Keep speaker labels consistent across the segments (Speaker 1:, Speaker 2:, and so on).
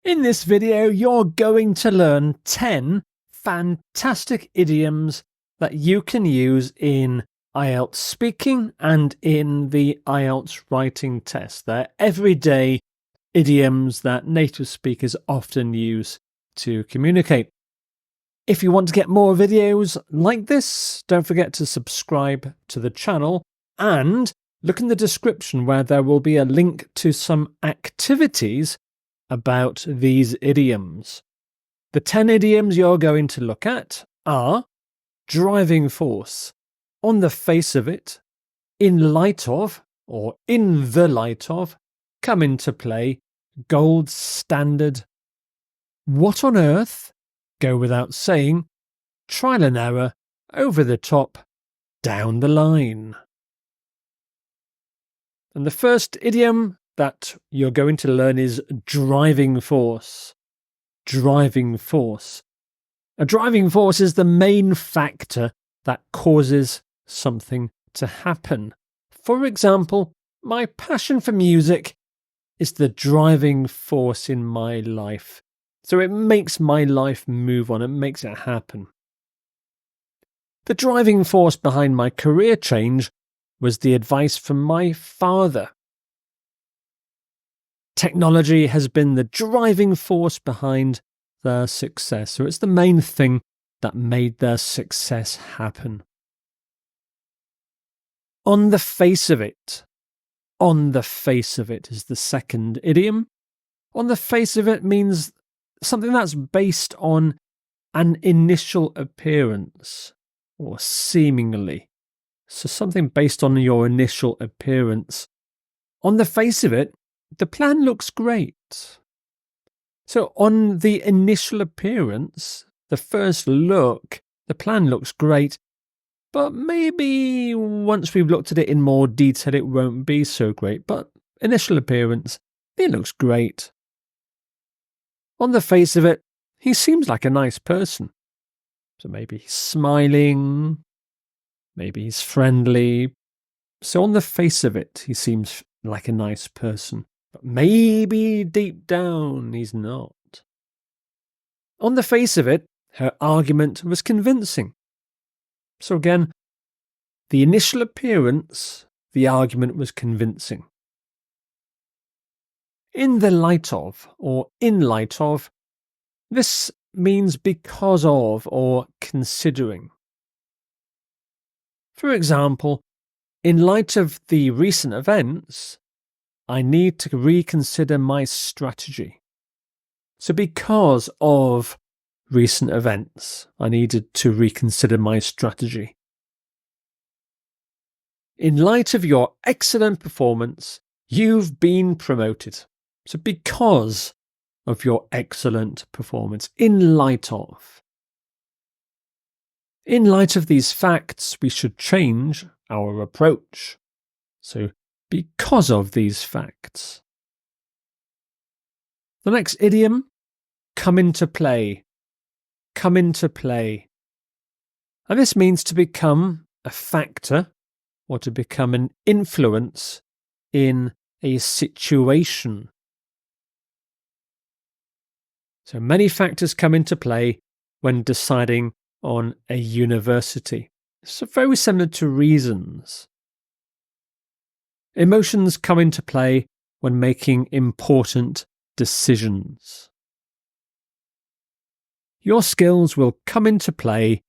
Speaker 1: In this video, you're going to learn 10 fantastic idioms that you can use in IELTS speaking and in the IELTS writing test. They're everyday idioms that native speakers often use to communicate. If you want to get more videos like this, don't forget to subscribe to the channel and look in the description where there will be a link to some activities about these idioms. The 10 idioms you're going to look at are driving force, on the face of it, in light of, or in the light of, come into play, gold standard, what on earth, go without saying, trial and error, over the top, down the line. And the first idiom that you're going to learn is driving force. Driving force. A driving force is the main factor that causes something to happen. For example, my passion for music is the driving force in my life. So it makes my life move on, it makes it happen. The driving force behind my career change was the advice from my father. Technology has been the driving force behind their success, so it's the main thing that made their success happen. On the face of it. On the face of it is the second idiom. On the face of it means something that's based on an initial appearance, or seemingly. So something based on your initial appearance. On the face of it, the plan looks great. So on the initial appearance, the first look, the plan looks great, but maybe once we've looked at it in more detail, it won't be so great. But initial appearance, it looks great. On the face of it, he seems like a nice person. So maybe he's smiling, maybe he's friendly. So on the face of it, he seems like a nice person. But maybe deep down he's not. On the face of it, her argument was convincing. So again, the initial appearance, the argument was convincing. In the light of, or in light of, this means because of or considering. For example, in light of the recent events, I need to reconsider my strategy. So because of recent events, I needed to reconsider my strategy. In light of your excellent performance, you've been promoted. So because of your excellent performance, in light of. In light of these facts, we should change our approach. So because of these facts. The next idiom, come into play. Come into play. And this means to become a factor or to become an influence in a situation. So many factors come into play when deciding on a university. So very similar to reasons. Emotions come into play when making important decisions. Your skills will come into play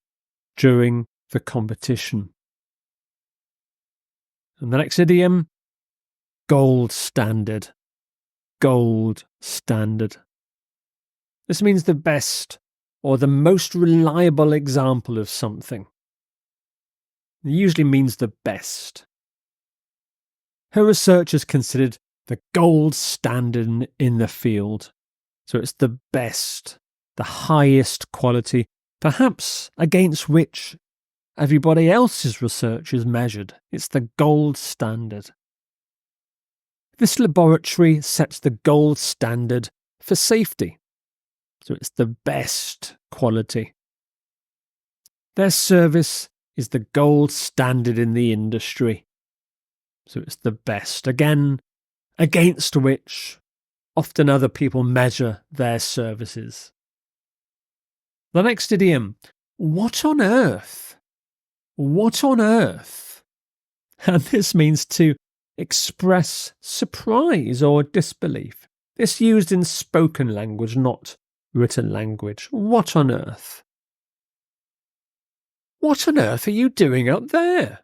Speaker 1: during the competition. And the next idiom, gold standard. Gold standard. This means the best or the most reliable example of something. It usually means the best. Her research is considered the gold standard in the field. So it's the best, the highest quality, perhaps against which everybody else's research is measured. It's the gold standard. This laboratory sets the gold standard for safety. So it's the best quality. Their service is the gold standard in the industry. So it's the best. Again, against which often other people measure their services. The next idiom, what on earth? What on earth? And this means to express surprise or disbelief. This used in spoken language, not written language. What on earth? What on earth are you doing up there?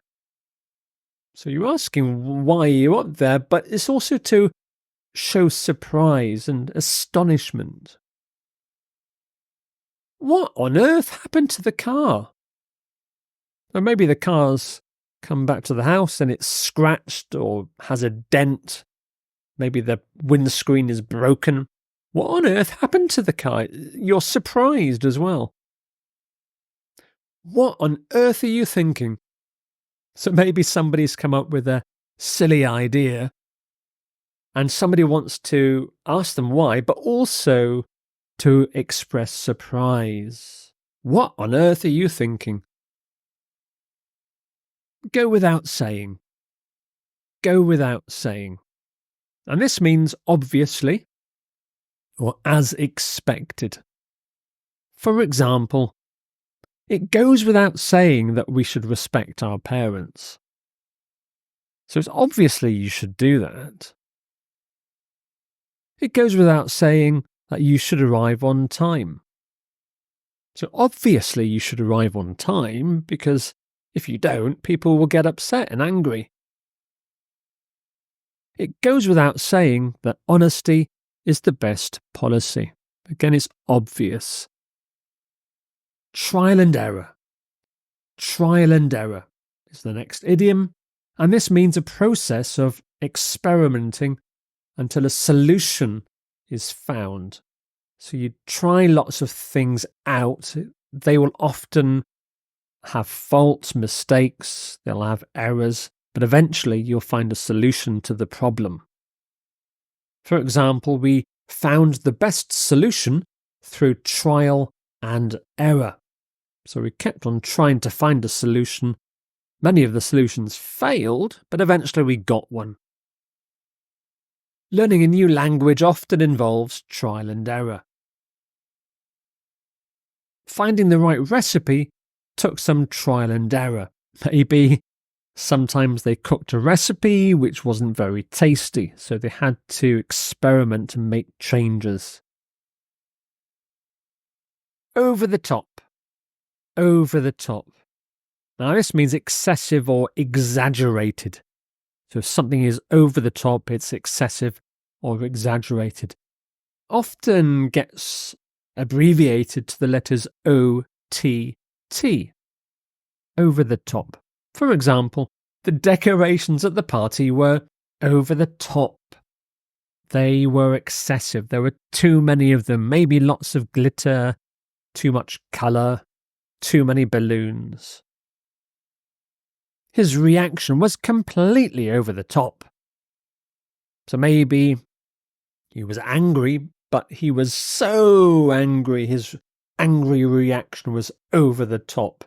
Speaker 1: So you're asking why you're up there, but it's also to show surprise and astonishment. What on earth happened to the car? Or maybe the car's come back to the house and it's scratched or has a dent. Maybe the windscreen is broken. What on earth happened to the car? You're surprised as well. What on earth are you thinking? So maybe somebody's come up with a silly idea and somebody wants to ask them why, but also to express surprise. What on earth are you thinking? Go without saying. Go without saying. And this means obviously or as expected. For example, it goes without saying that we should respect our parents. So it's obviously you should do that. It goes without saying that you should arrive on time. So obviously you should arrive on time because if you don't, people will get upset and angry. It goes without saying that honesty is the best policy. Again, it's obvious. Trial and error. Trial and error is the next idiom, and this means a process of experimenting until a solution is found. So you try lots of things out. They will often have faults, mistakes, they'll have errors, but eventually you'll find a solution to the problem. For example, we found the best solution through trial and error. So we kept on trying to find a solution. Many of the solutions failed, but eventually we got one. Learning a new language often involves trial and error. Finding the right recipe took some trial and error. Maybe sometimes they cooked a recipe which wasn't very tasty, so they had to experiment and make changes. Over the top. Over the top. Now this means excessive or exaggerated. So if something is over the top, it's excessive or exaggerated. Often gets abbreviated to the letters O-T-T. Over the top. For example, the decorations at the party were over the top. They were excessive. There were too many of them. Maybe lots of glitter, too much colour, too many balloons. His reaction was completely over the top. So maybe he was angry, but he was so angry, his angry reaction was over the top.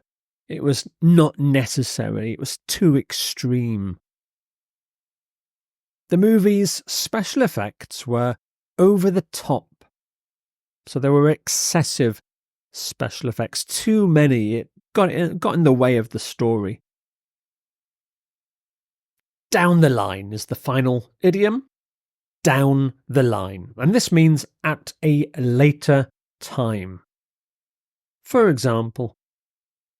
Speaker 1: It was not necessary, it was too extreme. The movie's special effects were over the top. So there were excessive special effects, too many. It got in the way of the story. Down the line is the final idiom. Down the line. And this means at a later time. For example,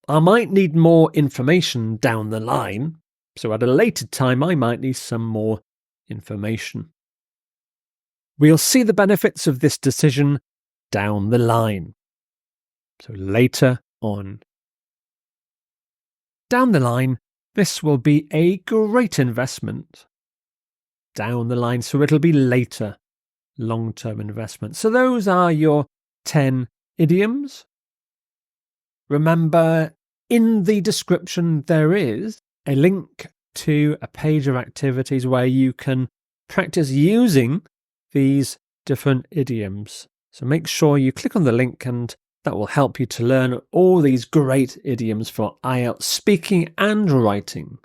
Speaker 1: I might need more information down the line, so at a later time I might need some more information. We'll see the benefits of this decision down the line. So later on. Down the line, this will be a great investment. Down the line, so it'll be later, long-term investment. So those are your 10 idioms. Remember, in the description there is a link to a page of activities where you can practice using these different idioms. So make sure you click on the link and that will help you to learn all these great idioms for IELTS speaking and writing.